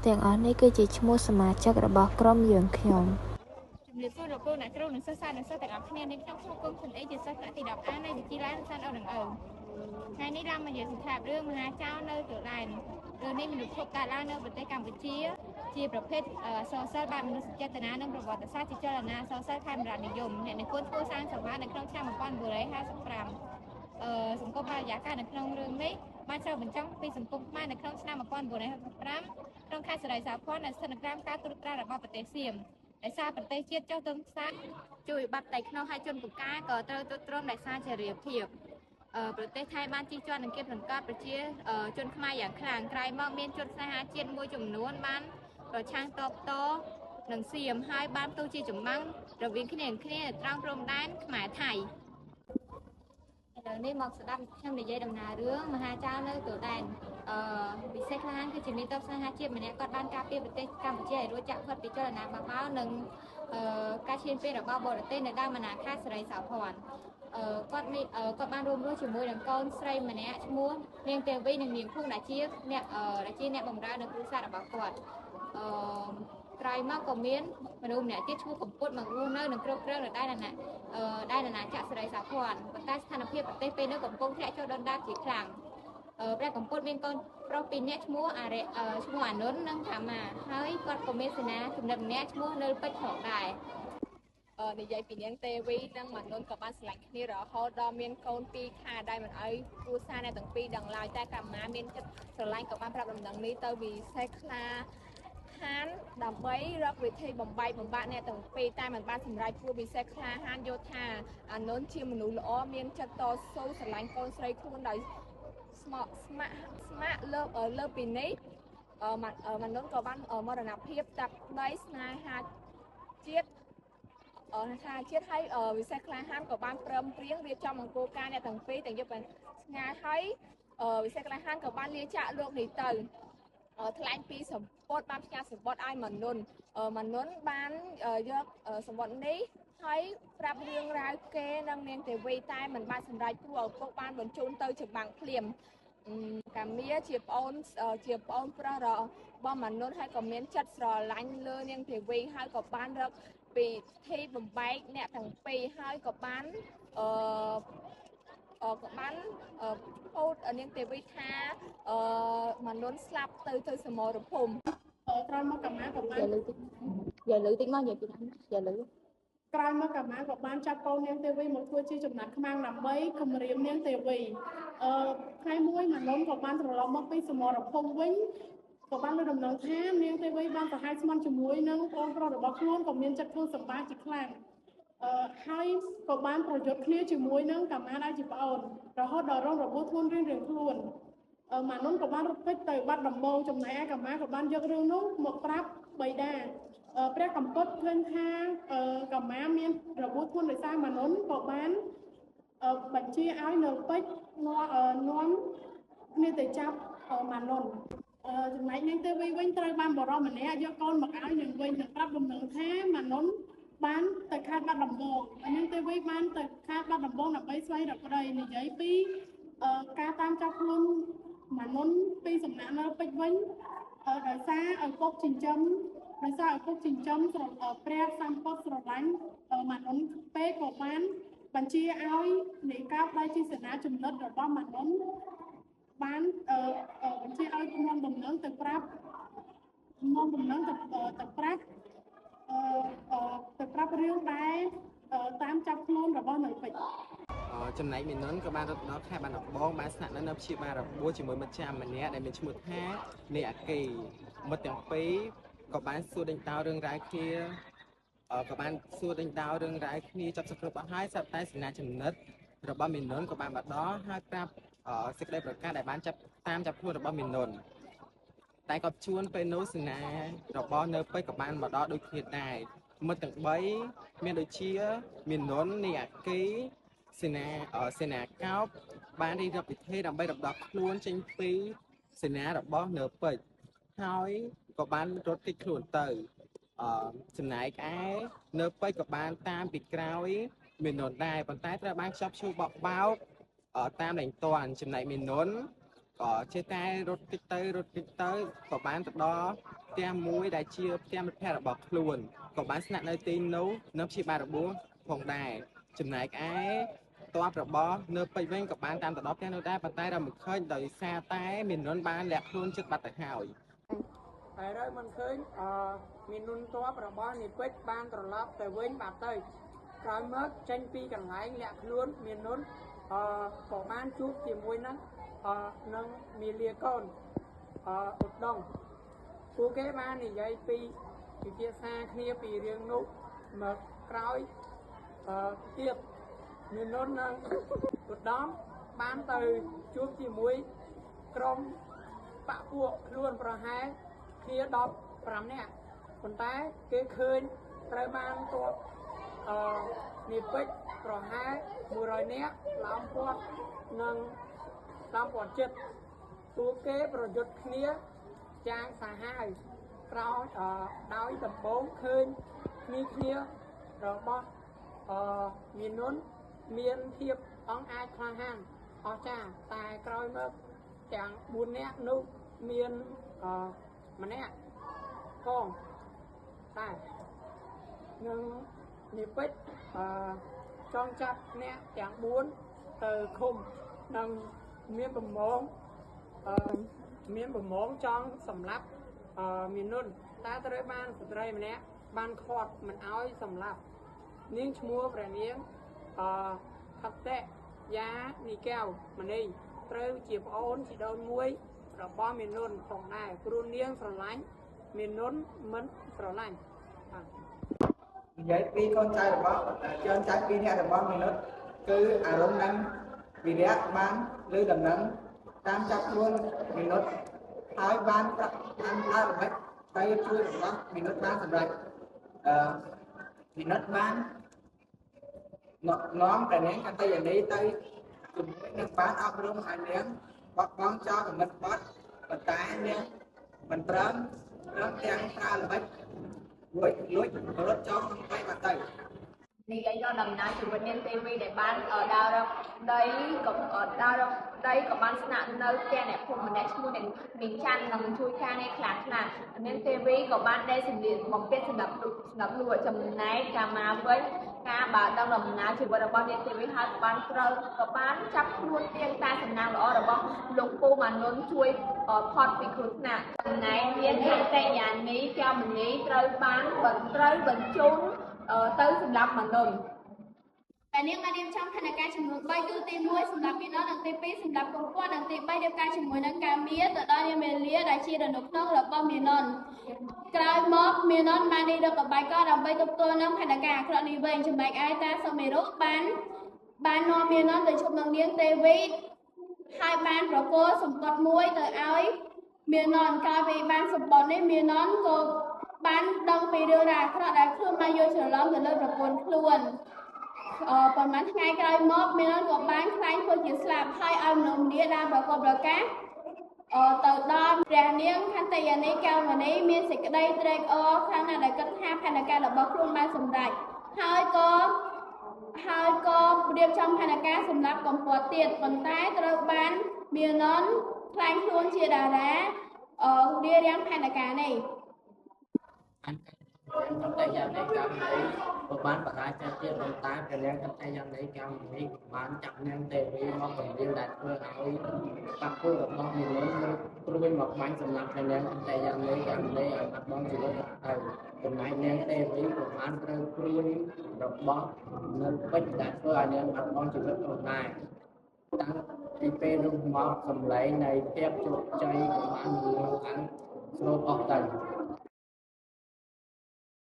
ទាំងអស់នេះគឺជាឈ្មោះសមាជិករបស់ក្រុមយើងខ្ញុំជំរាបសួរលោកគ្រូអ្នកគ្រូនិងសិស្សសាស្ត្រនិងសិស្សទាំងអស់គ្នានាងខ្ញុំឈ្មោះគុំសុនអេជាសិស្សថ្នាក់ទី 10A នៃវិទ្យាល័យសានអូននឹងថ្ងៃនេះឡើងមកនិយាយសង្ខេបរឿងមហាចៅនៅទូដែនរឿងនេះមានរូបភាពកើតឡើងនៅប្រទេសកម្ពុជាជាប្រភេទសរសិលបែបមនុស្សចេតនានិងប្រវត្តិសាស្ត្រជាចលនាសរសិលខេមរៈនិយមអ្នកនិពន្ធធ្វើសាងសមានៅក្នុងឆ្នាំ1955សង្គមបរិយាកាសនៅក្នុងរឿងនេះបានឆ្លុះបញ្ចាំងពីសង្គមខ្មែរនៅក្នុងឆ្នាំ1955ក្នុងខេត្តសេរីសាភ័ណ្ឌដែលស្ថិតនៅក្រោមការត្រួតត្រារបស់ប្រទេសសៀមដោយសារប្រទេសជាតិចុះទៅផ្សារជួយបាត់តែក្នុងហើយជនពូកែក៏ត្រូវទ្រុឌទ្រង់ដោយសារជារាភាពប្រទេសថៃបានជិះជាន់នឹងគៀបសង្កត់ប្រជាជនខ្មែរយ៉ាងខ្លាំងក្រោយមកមានជនស្នេហាជាតិមួយចំនួនបានប្រឆាំងតបតនឹងសៀមហើយបានផ្ទុះជាចម្បាំងរវាងគ្នាត្រង់ព្រំដែនខ្មែរថៃឥឡូវនេះមកស្ដាប់ខ្ញុំនិយាយដំណើររឿងមហាចៅនៅទូដែនពិសេសខ្លាំងគឺជាមានតបស្នេហាជាតិម្នាក់គាត់បានការពារប្រទេសកម្ពុជាឲ្យរួចចាក់ផុតពីចលនាបបោនិងការឈានពេលរបស់បរទេសនៅដើមអាណាខេត្តសេរីសោភ័ណ្ឌគាត់បានរួមរស់ជាមួយនឹងកូនស្រីម្នាក់ឈ្មោះនាងទេវីនិងនាងភួងដែលជាអ្នកបម្រើនៅគ្រួសាររបស់គាត់ក្រោយមកក៏មានមនុស្សម្នាក់ទៀតឈ្មោះកំពុតមករស់នៅនិងគ្រប់គ្រងនៅដែនអាណាចក្រសេរីសោភ័ណ្ឌប៉ុន្តែស្ថានភាពប្រទេសពេលនោះកំពុងធ្លាក់ចុះដុនដាបជាខ្លាំងព្រះកំពុតមានកូនប្រុស2នាក់ឈ្មោះអានុននិងថាម៉ាហើយគាត់ក៏មានសេនាចំណិតម្នាក់ឈ្មោះនៅពេជ្រផងដែរនិយាយពីនាងទេវីនិងមានុនក៏បានស្រឡាញ់គ្នារហូតដល់មានកូន2ខាដែលមិនអោយគ្រួសារអ្នកទាំងពីរដឹងឡើយតែកម្មាមានចិត្តស្រឡាញ់ក៏បានប្រាប់ដំណឹងនេះទៅវិសេសខ្លាហានដើម្បីរកវិធីបំបាក់អ្នកទាំងពីរតែមិនបានសម្រេចព្រោះវិសេសខ្លាហានយល់ថាអានុនជាមនុស្សល្អមានចិត្តតស៊ូស្រឡាញ់កូនស្រីខ្លួនដោយស្ម័គ្រលើពីនេះមានុនក៏បានមរណភាពចាប់ដីស្នេហាជាតិហើយវិសេសក្លាហានក៏បានព្រមព្រៀងរៀបចំអង្គការអ្នកទាំងពីរទាំងយកបានស្ងាយហើយវិសេសក្លាហានក៏បានលាចាកលោកនេះទៅថ្លែងពីសម្ពត់បានផ្ញើសម្ពត់ឲ្យមានុនបានយកសម្ពត់នេះហើយប្រាប់រឿងរ៉ាវគេនិងនាងទេវីតែមិនបានសម្រេចព្រោះឪពុកបានបញ្ជូនទៅចម្បាំងភ្លាមកាមាជាប្អូនប្រុសរបស់មានុនហើយក៏មានចិត្តស្រឡាញ់លើនាងទេវីហើយក៏បានរកពីធីបំបែកអ្នកទាំងពីរហើយក៏បានពោលនាងទេវីថាមានុនស្លាប់ទៅសមរភូមិក្រោយមកកម្មាក៏បាននិយាយលើតិចមកនិយាយពីនិយាយលើក្រោយមកកម្មាក៏បានចាប់កូននាងទេវីមកធ្វើជាចំណាត់ខ្មាំងដើម្បីគម្រាមនាងទេវីថ្ងៃមួយមានុនក៏បានត្រឡប់មកពីសមរភូមិវិញក៏បានលើដំណឹងថានាងទេវីបានប្រហែលស្មន់ជាមួយនឹងប្អូនប្រុសរបស់ខ្លួនក៏មានចិត្តធ្វើសម្បាជាខ្លាំងហើយក៏បានប្រយុទ្ធគ្នាជាមួយនឹងកម្មាដែលជាប្អូនរហូតដល់រងរបួសធ្ងន់រៀងខ្លួនមានុនក៏បានរត់គេចទៅបាត់ដំបងចំណែកឯកម្មាក៏បានយករឿងនោះមកប្រាប់បិតាព្រះកំពតឃើញថាកម្មាមានរបួសធ្ងន់ដោយសារមានុនក៏បានបញ្ជាឲ្យនៅពេជ្រនាំគ្នាទៅចាប់មានុនចំណែកនាងទេវីវិញត្រូវបានបរិមម្នាក់យកកូនមកឲ្យនាងវិញនិងប្រាប់ដំណឹងថាមានុនបានទៅខេត្តបាត់ដំបងនាងទេវីបានទៅខេត្តបាត់ដំបងដើម្បីស្វែងរកប្តីនិយាយពីការតាមចាប់ខ្លួនមានុនពីសំណាក់នៅពេជ្រវិញដោយសារឪពុកចិញ្ចឹមព្រះសម្ពត់ស្រឡាញ់មានុនពេកក៏បានបញ្ជាឲ្យនៃការដែលជាសេនាចំណិតរបស់មានុនបានបញ្ជាឲ្យនាំដំណឹងទៅប្រាប់រឿងដែលតាមចាប់ខ្លួនរបស់នៅពេជ្រចំណែកមានុនក៏បានរត់ដល់ខេត្តបាត់ដំបងបានស្នាក់នៅព្យាបាលរបួសជាមួយមិត្តចាមម្នាក់ដែលមានឈ្មោះថានេអាគីមិត្តទាំងពីរក៏បានសួរដេញដោលរឿងរ៉ាវគ្នាចាប់សង្គ្រោះបាត់ហើយស្រាប់តែសេនាចំណិតរបស់មានុនក៏បានមកដល់ហើយប្រាប់សេចក្តីប្រកាសដែលបានចាប់ខ្លួនរបស់មានុនតែក៏ជួនពេលនោះសេនារបស់នៅពេជ្រក៏បានមកដល់ដូចគ្នាដែរមិត្តទាំង3មានដូចជាមានុននេអាគីសេនាកោបបានរៀបរាប់ពិធីដើម្បីរំដោះខ្លួនចេញពីសេនារបស់នៅពេជ្រហើយក៏បានរត់គេចខ្លួនទៅចំណែកឯនៅពេជ្រក៏បានតាមពីក្រោយមានុនដែរប៉ុន្តែត្រូវបានចាប់ឈូបបោកតាមលែងតាន់ចំណែកមានុន ក៏ចេះតែរត់តិចទៅក៏បានទៅដល់ផ្ទះមួយដែលជាផ្ទះមិត្តភ័ក្តិរបស់ខ្លួនក៏បានស្នាក់នៅទីនោះនៅព្យាបាលរបួសផងដែរចំណែកឯតបរបស់នៅពេជ្រវិញក៏បានតាមទៅដល់ផ្ទះនោះដែរប៉ុន្តែរកមិនឃើញដោយសារតែមាននន់បានលាក់ខ្លួនជិតបាត់ទៅហើយហើយរើមិនឃើញមាននន់តបរបស់នាយពេជ្របានត្រឡប់ទៅវិញបាត់ទៅក្រោយមកចេញពីកន្លែងលាក់ខ្លួនមាននន់ក៏បានជួបជាមួយនឹងនឹងមាលាកូនឧត្តមពួកគេបាននិយាយពីពិភាក្សាគ្នាពីរឿងនោះមកក្រោយទៀតមាននន់នឹងឧត្តមបានទៅជួបជាមួយក្រុមបកពួកខ្លួនប្រហែលគ្នា15នាក់ប៉ុន្តែគេឃើញត្រូវបានទ័ពនាយពេជ្រប្រហែល100នាក់ឡោមព័ទ្ធនឹងតាមព័ន្ធចិត្តពួកគេប្រយុទ្ធគ្នាចាងសាហាវក្រោយដោយដំបូងឃើញគ្នារបស់មាននន់មានភាពអង់អាចក្លាហានអស្ចារ្យតែក្រោយមកទាំង4នាក់នោះមានម្នាក់ផងតែនឹងនាយពេជ្រចង់ចាប់អ្នកទាំង4ទៅឃុំនិងមានប្រមងចង់សម្លាប់មាននន់តែត្រូវបានស្ត្រីម្នាក់បានខាត់មិនអោយសម្លាប់នាងឈ្មោះព្រះនាងខត្តយានីកែវមณีត្រូវជាប្អូនជីដូនមួយរបស់មាននន់ផងដែរព្រោះនាងស្រឡាញ់មាននន់មិនស្រឡាញ់និយាយពីកូនចៅរបស់ជនចៅពីរនាក់របស់មាននន់គឺអារម្មណ៍នឹងវិរៈបានលើដំណឹងតាមចាប់ខ្លួនមាននន់ហើយបានប្រាប់តាមដើរល្បិចទៅជួយរបស់មាននន់បានសម្រេចមាននន់បាននាំព្រះនាងកន្តយានីទៅជាមួយនឹងបានអប់រំឲ្យនាងបោះបង់ចោលគំនិតបត់ប៉ុន្តែនាងមិនព្រមទាំងប្រើល្បិចលួចរត់ចោលក្នុងដីបាត់ទៅនិយាយដល់ដំណើរជីវិតនាងទេវីដែលបានដើររកដីក៏បានស្នាក់នៅផ្ទះអ្នកភូមិម្នាក់ឈ្មោះនាងច័ន្ទនិងជួយការងារខ្លះនាងទេវីក៏បានដេកសម្លៀកបំពាក់សម្រាប់លក់ចំណែកកាមាវិញការបើដល់ដំណើរជីវិតរបស់នាងទេវីហើយក៏បានចាប់ខ្លួនទៀងតែសំណាងល្អរបស់លោកពូម៉ានុនជួយផុតពីគ្រោះថ្នាក់ចំណែកនាងខត្តយានីកែវមณีត្រូវបញ្ជូនទៅសម្រាប់មនុស្សតែនាងបានរៀបចំផែនការចំនួន3គឺទី1សម្រាប់ពីណោះនិងទី2សម្រាប់កុំគាត់និងទី3រៀបការជាមួយនឹងកាមៀទៅដល់នាងមេលាដែលជារនុកក្នុងរបស់មាននន់ក្រោយមកមាននន់បាននេះរកក្បាយកដើម្បីទប់ទល់នឹងផែនការអាក្រក់នេះវិញចំណែកឯតាសុមេរុបាននាំមាននន់ទៅជួបនឹងនាងទេវីហើយបានប្រគល់សម្បត្តិមួយទៅឲ្យមាននន់ក្រោយពីបានសម្បត្តិនេះមាននន់ក៏បានដឹងពីរឿងរ៉ាវអាក្រក់ដែលខ្លួនបានយកច្រឡំទៅលើប្រពន្ធខ្លួនប៉ុន្មានថ្ងៃក្រោយមកមាននន់ក៏បានខ្លាញ់ធ្វើជាស្លាប់ហើយឲ្យមនុស្សម្នាបានប្រកបប្រកាសទៅដល់ព្រះនាងខត្តយានីកែវមณีមានសេចក្តីត្រេកអរខ្លាំងណាស់ដែលគិតថាផែនការរបស់ខ្លួនបានសម្រេចហើយក៏រៀបចំផែនការសម្រាប់កំពត់ទៀតប៉ុន្តែត្រូវបានមាននន់ខ្លាញ់ខ្លួនជាតារារៀបរៀងផែនការនេះកន្តយានីកែវមณีក៏បានបរាជ័យទៀតប៉ុន្តែព្រះនាងកន្តយានីកែវមณีបានចាប់នាងទេវីមកពន្យាដែលធ្វើឲ្យបាក់ពលរបស់មាននន់ព្រួយមកបាញ់សម្រាប់ព្រះនាងកន្តយានីកែវមณีឲ្យបាត់បង់ជីវិតទៅចំណែកនាងទេវីក៏បានត្រូវព្រួយរបស់នៅពេជ្រដែលធ្វើឲ្យនាងបាត់បង់ជីវិតផងដែរតាំងពីពេលនោះមកសម្លេងនៃភាពជោគជ័យក៏បានលឺឡើងស្រូបអស់ទៅ